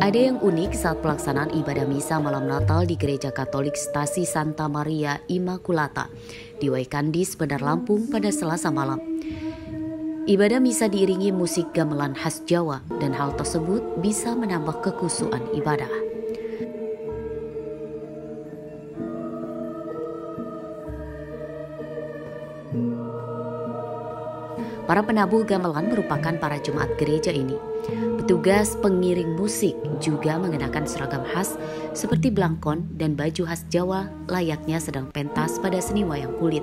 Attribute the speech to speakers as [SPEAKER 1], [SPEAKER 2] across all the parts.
[SPEAKER 1] Ada yang unik saat pelaksanaan ibadah misa malam Natal di Gereja Katolik Stasi Santa Maria Immaculata di Waikandis, Bandar Lampung pada Selasa malam. Ibadah misa diiringi musik gamelan khas Jawa dan hal tersebut bisa menambah kekhusyuan ibadah. Para penabuh gamelan merupakan para jemaat gereja ini. Petugas pengiring musik juga mengenakan seragam khas seperti blangkon dan baju khas Jawa layaknya sedang pentas pada seni wayang kulit.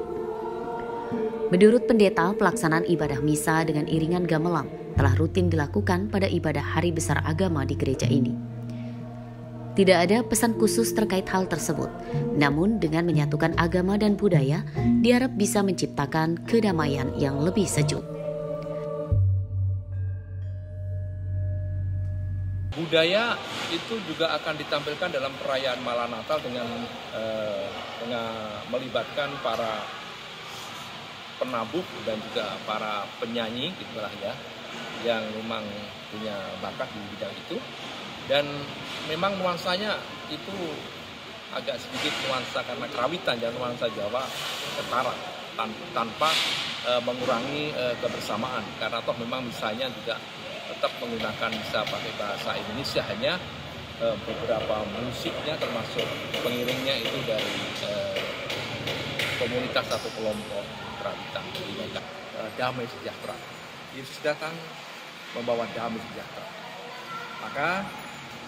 [SPEAKER 1] Menurut pendeta, pelaksanaan ibadah misa dengan iringan gamelan telah rutin dilakukan pada ibadah hari besar agama di gereja ini. Tidak ada pesan khusus terkait hal tersebut, namun dengan menyatukan agama dan budaya, diharap bisa menciptakan kedamaian yang lebih sejuk.
[SPEAKER 2] Budaya itu juga akan ditampilkan dalam perayaan malam Natal dengan melibatkan para penabuh dan juga para penyanyi gitulah ya, yang memang punya bakat di bidang itu. Dan memang nuansanya itu agak sedikit nuansa karena kerawitan dan nuansa Jawa ketara tanpa mengurangi kebersamaan, karena toh memang misalnya juga tetap menggunakan bisa pakai bahasa Indonesia, hanya beberapa musiknya termasuk pengiringnya itu dari komunitas atau kelompok kerawitan. Damai sejahtera. Yesus datang membawa damai sejahtera. Maka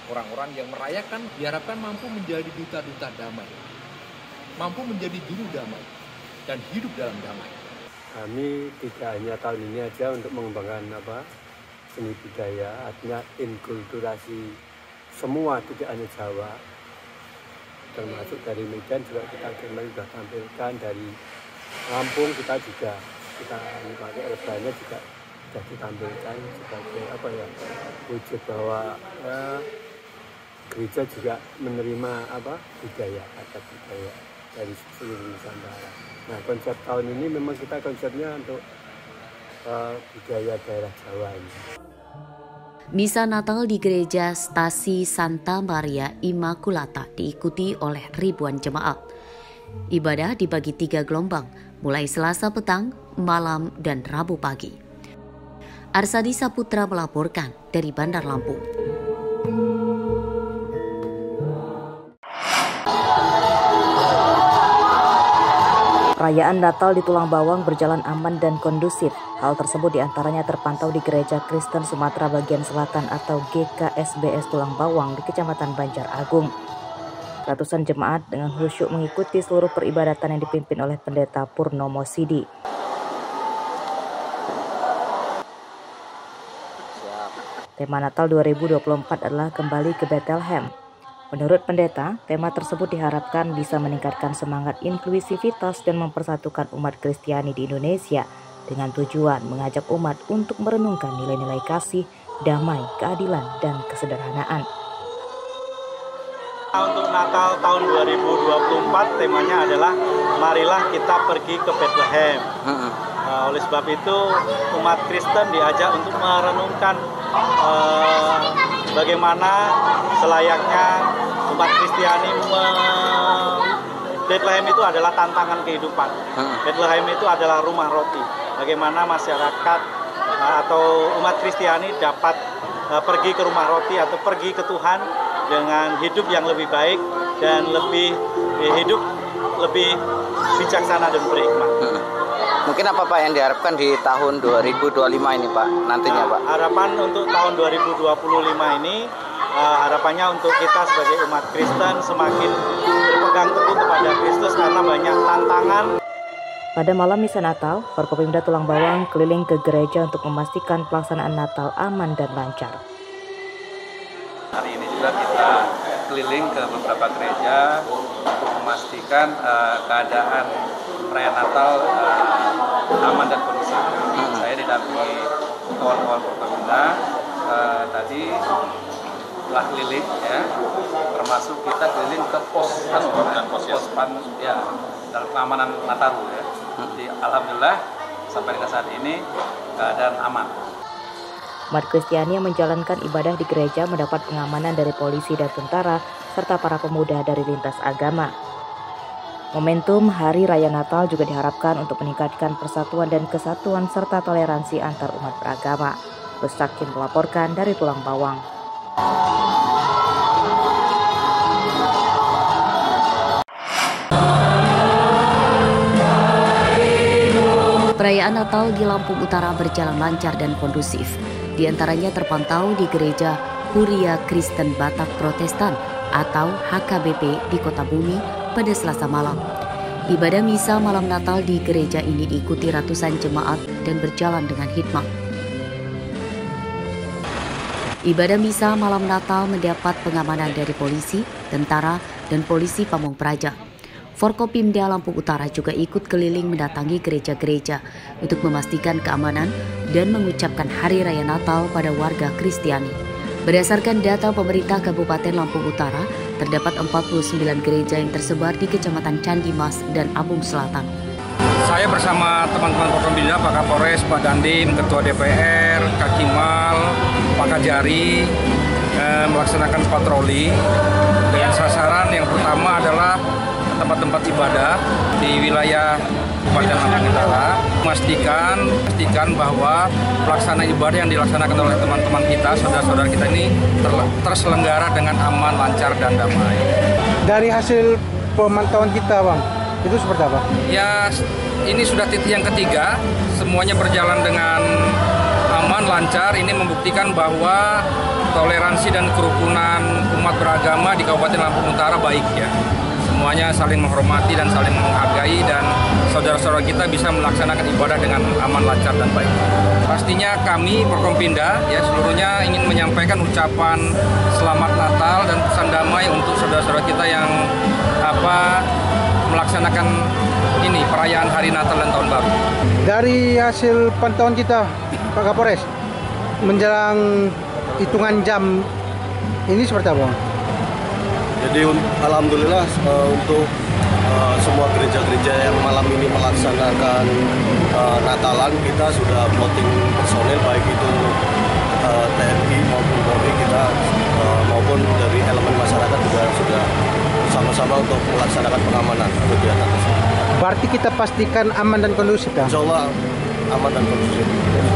[SPEAKER 2] orang-orang yang merayakan diharapkan mampu menjadi duta-duta damai, mampu menjadi juru damai dan hidup dalam damai.
[SPEAKER 3] Kami tidak hanya tahun ini aja untuk mengembangkan seni budaya, artinya inkulturasi semua, tidak hanya Jawa, termasuk dari Medan juga kita sudah tampilkan, dari Lampung kita pakai rebana juga sudah ditampilkan sebagai wujud bahwa gereja juga menerima budaya, adat budaya dari seluruh Nusantara. Nah, konsep tahun ini memang kita konsepnya untuk budaya daerah Jawa ini.
[SPEAKER 1] Misa Natal di Gereja Stasi Santa Maria Immaculata diikuti oleh ribuan jemaat. Ibadah dibagi 3 gelombang, mulai Selasa petang, malam, dan Rabu pagi. Arsadi Saputra melaporkan dari Bandar Lampung.
[SPEAKER 4] Perayaan Natal di Tulang Bawang berjalan aman dan kondusif. Hal tersebut diantaranya terpantau di Gereja Kristen Sumatera Bagian Selatan atau GKSBS Tulang Bawang di Kecamatan Banjar Agung. Ratusan jemaat dengan khusyuk mengikuti seluruh peribadatan yang dipimpin oleh Pendeta Purnomo Sidi. Tema Natal 2024 adalah kembali ke Bethlehem. Menurut pendeta, tema tersebut diharapkan bisa meningkatkan semangat inklusivitas dan mempersatukan umat Kristiani di Indonesia dengan tujuan mengajak umat untuk merenungkan nilai-nilai kasih, damai, keadilan, dan kesederhanaan.
[SPEAKER 5] Untuk Natal tahun 2024 temanya adalah marilah kita pergi ke Bethlehem. Oleh sebab itu umat Kristen diajak untuk merenungkan bagaimana selayaknya umat Kristiani Bethlehem itu adalah tantangan kehidupan. Bethlehem itu adalah rumah roti. Bagaimana masyarakat atau umat Kristiani dapat pergi ke rumah roti atau pergi ke Tuhan dengan hidup yang lebih baik dan hidup lebih bijaksana dan berhikmat.
[SPEAKER 6] Mungkin apa Pak yang diharapkan di tahun 2025 ini Pak, nantinya Pak?
[SPEAKER 5] Harapan untuk tahun 2025 ini, harapannya untuk kita sebagai umat Kristen semakin berpegang teguh kepada Kristus karena banyak tantangan.
[SPEAKER 4] Pada malam misa Natal, Forkopimda Tulang Bawang keliling ke gereja untuk memastikan pelaksanaan Natal aman dan lancar.
[SPEAKER 7] Hari ini juga kita keliling ke beberapa gereja untuk memastikan keadaan perayaan Natal aman dan kondusif. Saya didampingi kawan-kawan Forkopimda tadi telah keliling ya, termasuk kita keliling ke pospan ya dalam keamanan Nataru ya. Jadi alhamdulillah sampai dengan saat ini keadaan aman.
[SPEAKER 4] Umat Kristiani yang menjalankan ibadah di gereja mendapat pengamanan dari polisi dan tentara, serta para pemuda dari lintas agama. Momentum Hari Raya Natal juga diharapkan untuk meningkatkan persatuan dan kesatuan serta toleransi antar umat beragama. Rusakin melaporkan dari Tulang Bawang.
[SPEAKER 1] Perayaan Natal di Lampung Utara berjalan lancar dan kondusif. Di antaranya terpantau di Gereja Huria Kristen Batak Protestan atau HKBP di Kota Bumi pada Selasa malam. Ibadah misa malam Natal di gereja ini diikuti ratusan jemaat dan berjalan dengan hikmat. Ibadah misa malam Natal mendapat pengamanan dari polisi, tentara, dan polisi Pamong Praja. Forkopimda Lampung Utara juga ikut keliling mendatangi gereja-gereja untuk memastikan keamanan dan mengucapkan Hari Raya Natal pada warga Kristiani. Berdasarkan data pemerintah Kabupaten Lampung Utara, terdapat 49 gereja yang tersebar di Kecamatan Candi Mas dan Abung Selatan.
[SPEAKER 8] Saya bersama teman-teman Forkopimda, Pak Kapolres, Pak Dandim, Ketua DPR, Kak Kimal, Pak Kajari, melaksanakan patroli dengan sasaran yang pertama adalah tempat-tempat ibadah di wilayah Kabupaten Lampung Utara, memastikan bahwa pelaksanaan ibadah yang dilaksanakan oleh teman-teman kita, saudara-saudara kita ini terselenggara dengan aman, lancar, dan damai.
[SPEAKER 9] Dari hasil pemantauan kita, Bang, itu seperti apa?
[SPEAKER 8] Ya, ini sudah titik yang ketiga, semuanya berjalan dengan aman, lancar. Ini membuktikan bahwa toleransi dan kerukunan umat beragama di Kabupaten Lampung Utara baik ya. Semuanya saling menghormati dan saling menghargai, dan saudara-saudara kita bisa melaksanakan ibadah dengan aman, lancar, dan baik. Pastinya kami Forkopimda ya seluruhnya ingin menyampaikan ucapan selamat Natal dan pesan damai untuk saudara-saudara kita yang melaksanakan ini perayaan Hari Natal dan Tahun Baru.
[SPEAKER 9] Dari hasil pantauan kita, Pak Kapolres, menjelang hitungan jam ini seperti apa, Bang?
[SPEAKER 10] Jadi alhamdulillah untuk semua gereja-gereja yang malam ini melaksanakan Natalan, kita sudah plotting personil baik itu TNI maupun Polri, kita maupun dari elemen masyarakat juga sudah bersama-sama untuk melaksanakan pengamanan kegiatan tersebut.
[SPEAKER 9] Berarti kita pastikan aman dan kondusif ya?
[SPEAKER 10] Insya Allah aman dan kondusif.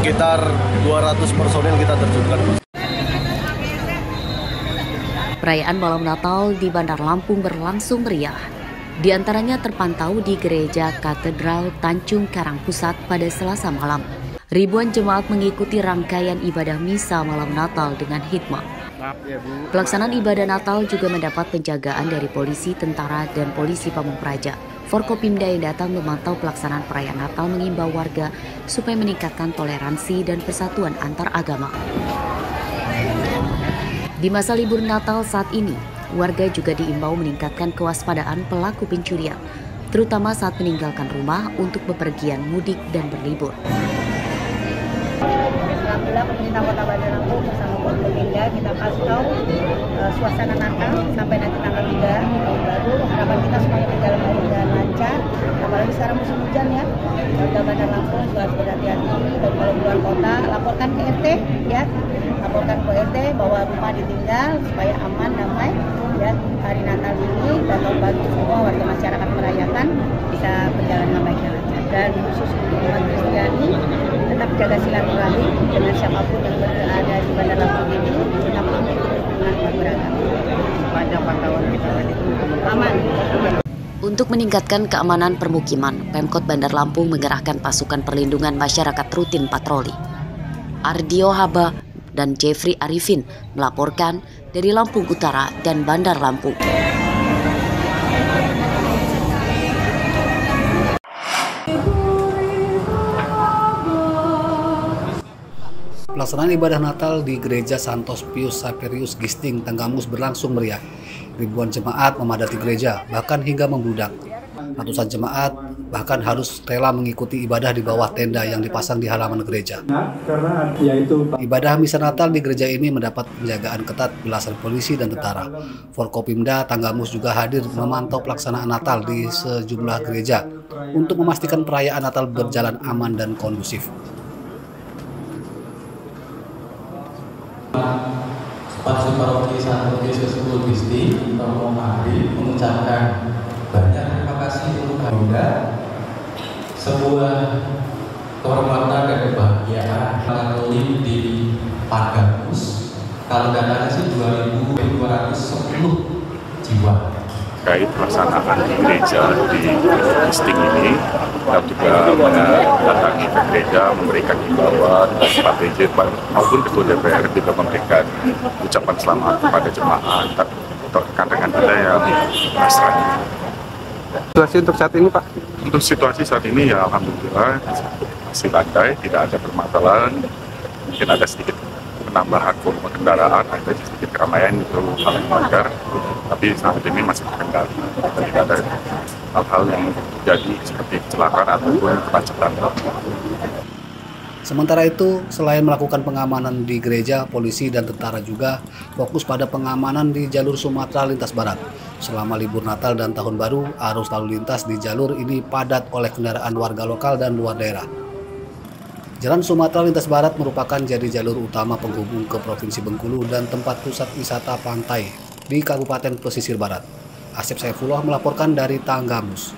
[SPEAKER 10] Sekitar 200 personil kita terjunkan.
[SPEAKER 1] Perayaan malam Natal di Bandar Lampung berlangsung meriah. Di antaranya terpantau di Gereja Katedral Tanjung Karang Pusat pada Selasa malam. Ribuan jemaat mengikuti rangkaian ibadah misa malam Natal dengan hikmat. Pelaksanaan ibadah Natal juga mendapat penjagaan dari polisi, tentara, dan polisi Pamong Praja. Forkopimda yang datang memantau pelaksanaan perayaan Natal mengimbau warga supaya meningkatkan toleransi dan persatuan antar agama. Di masa libur Natal saat ini, warga juga diimbau meningkatkan kewaspadaan pelaku pencurian, terutama saat meninggalkan rumah untuk bepergian mudik dan berlibur.
[SPEAKER 11] Alhamdulillah pemerintah Kota Bandar Lampung bersama Forkopimda kita pantau suasana Natal sampai nanti tanggal 3 tahun baru. Harapan kita semuanya berjalan baik dan lancar. Apalagi sekarang musim hujan ya. Warga Bandar Lampung juga harus berhati-hati, dan kalau keluar kota laporkan ke RT ya. Laporkan ke RT bahwa rumah ditinggal supaya aman, damai ya. Hari Natal ini dan tahun baru semua warga masyarakat merayakan bisa berjalan dengan baik dan lancar. Dan khusus untuk umat Kristiani tetap jaga silaturahmi dengan siapapun yang berada di Bandar Lampung ini, tetap dengan beragama. Sepanjang pantauan kita tadi aman.
[SPEAKER 1] Untuk meningkatkan keamanan permukiman, Pemkot Bandar Lampung mengerahkan pasukan perlindungan masyarakat rutin patroli. Ardio Haba dan Jeffrey Arifin melaporkan dari Lampung Utara dan Bandar Lampung.
[SPEAKER 12] Pelaksanaan ibadah Natal di Gereja Santos Pius Saperius Gisting, Tanggamus berlangsung meriah. Ribuan jemaat memadati gereja, bahkan hingga membludak. Ratusan jemaat bahkan harus rela mengikuti ibadah di bawah tenda yang dipasang di halaman gereja. Ibadah misa Natal di gereja ini mendapat penjagaan ketat belasan polisi dan tentara. Forkopimda Tanggamus juga hadir memantau pelaksanaan Natal di sejumlah gereja untuk memastikan perayaan Natal berjalan aman dan kondusif.
[SPEAKER 13] Sepanjang Paroki Santo Yesus Gisting Romo Hari mengucapkan banyak terima kasih untuk Anda, sebuah kehormatan dan kebahagiaan Katolik di Pagamus. Kalau datanya sih 2.210 jiwa.
[SPEAKER 14] Terkait pelaksanaan di gereja di Gisting ini, kita juga mendatangi ke gereja, memberikan himbauan dan Pak PJ maupun Ketua DPR juga memberikan ucapan selamat kepada jemaat terkait dengan kita yang Nasrani.
[SPEAKER 15] Situasi untuk saat ini, Pak?
[SPEAKER 14] Untuk situasi saat ini ya alhamdulillah masih landai, tidak ada permasalahan. Mungkin ada sedikit penambahan volume kendaraan, ada sedikit keramaian itu hal yang wajar, tapi saat ini masih terkendali. Tidak ada hal-hal yang terjadi seperti kecelakaan ataupun kemacetan.
[SPEAKER 12] Sementara itu, selain melakukan pengamanan di gereja, polisi dan tentara juga fokus pada pengamanan di jalur Sumatera lintas barat. Selama libur Natal dan Tahun Baru, arus lalu lintas di jalur ini padat oleh kendaraan warga lokal dan luar daerah. Jalan Sumatera lintas barat merupakan jadi jalur utama penghubung ke Provinsi Bengkulu dan tempat pusat wisata pantai di Kabupaten Pesisir Barat. Asep Saifullah melaporkan dari Tanggamus.